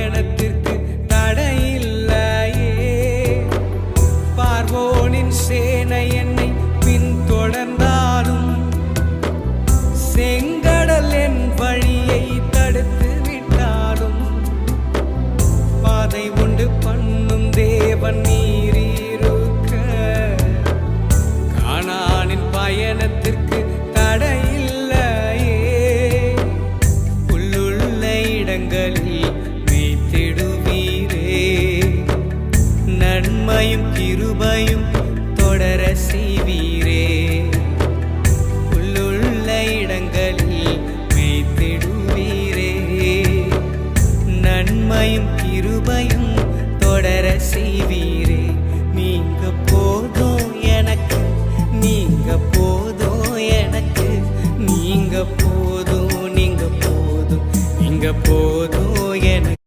பயணத்திற்கு தடையில்லையே. பார்வோனின் சேனை என்னை பின்தொடர்ந்தாலும் செங்கடல் என் வழியை தடுத்து விட்டாலும் பாதை உண்டு பண்ணும் தேவன் நீரிருக்க கானானின் பயணத்திற்கு தடையில்லையே. உள்ளுள்ள இடங்களில் மேய்த்திடுவீரே, நன்மையும் கிருபையும் தொடர செய்வீரே. உள்ளுள்ள இடங்களில் மேய்த்திடுவீரே, நன்மையும் கிருபையும் தொடர செய்வீரே. நீங்க போதும் எனக்கு, நீங்க போதும் எனக்கு, நீங்க போதும், நீங்க போதும், நீங்க போதும் எனக்கு.